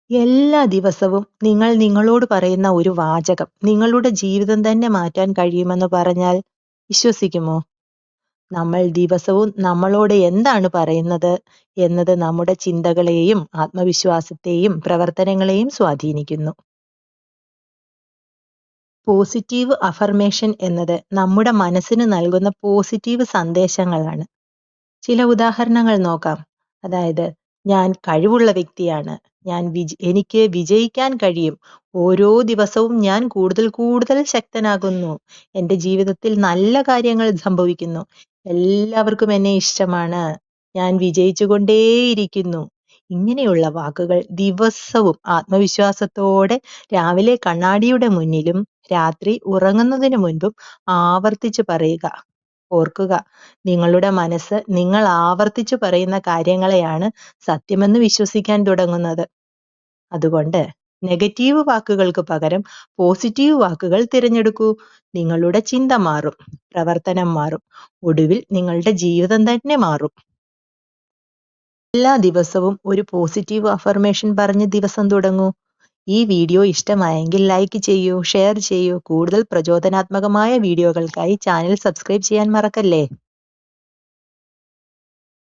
എല്ലാ ദിവസവും നിങ്ങൾ നിങ്ങളോട് പറയുന്ന ഒരു വാചകം നിങ്ങളുടെ ജീവിതം തന്നെ മാറ്റാൻ കഴിയുമെന്ന് പറഞ്ഞാൽ വിശ്വസിക്കുമോ? നമ്മൾ ദിവസവും നമ്മളോട് എന്താണ് പറയുന്നത് എന്നത് നമ്മുടെ ചിന്തകളെയും ആത്മവിശ്വാസത്തെയും പ്രവർത്തനങ്ങളെയും സ്വാധീനിക്കുന്നു. പോസിറ്റീവ് അഫർമേഷൻ എന്നത് നമ്മുടെ മനസ്സിന് നൽകുന്ന പോസിറ്റീവ് സന്ദേശങ്ങളാണ്. ചില ഉദാഹരണങ്ങൾ നോക്കാം. അതായത്, ഞാൻ കഴിവുള്ള വ്യക്തിയാണ്. എനിക്ക് വിജയിക്കാൻ കഴിയും. ഓരോ ദിവസവും ഞാൻ കൂടുതൽ കൂടുതൽ ശക്തനാകുന്നു. എൻ്റെ ജീവിതത്തിൽ നല്ല കാര്യങ്ങൾ സംഭവിക്കുന്നു. എല്ലാവർക്കും എന്നെ ഇഷ്ടമാണ്. ഞാൻ വിജയിച്ചുകൊണ്ടേയിരിക്കുന്നു. ഇങ്ങനെയുള്ള വാക്കുകൾ ദിവസവും ആത്മവിശ്വാസത്തോടെ രാവിലെ കണ്ണാടിയുടെ മുന്നിലും രാത്രി ഉറങ്ങുന്നതിന് മുൻപും ആവർത്തിച്ച് പറയുക. ഓർക്കുക, നിങ്ങളുടെ മനസ്സ് നിങ്ങൾ ആവർത്തിച്ചു പറയുന്ന കാര്യങ്ങളെയാണ് സത്യമെന്ന് വിശ്വസിക്കാൻ തുടങ്ങുന്നത്. അതുകൊണ്ട് നെഗറ്റീവ് വാക്കുകൾക്ക് പകരം പോസിറ്റീവ് വാക്കുകൾ തിരഞ്ഞെടുക്കൂ. നിങ്ങളുടെ ചിന്ത മാറും, പ്രവർത്തനം മാറും, ഒടുവിൽ നിങ്ങളുടെ ജീവിതം തന്നെ മാറും. എല്ലാ ദിവസവും ഒരു പോസിറ്റീവ് അഫർമേഷൻ പറഞ്ഞ് ദിവസം തുടങ്ങൂ. ഈ വീഡിയോ ഇഷ്ടമായെങ്കിൽ ലൈക്ക് ചെയ്യൂ, ഷെയർ ചെയ്യൂ. കൂടുതൽ പ്രചോദനാത്മകമായ വീഡിയോകൾക്കായി ചാനൽ സബ്സ്ക്രൈബ് ചെയ്യാൻ മറക്കല്ലേ.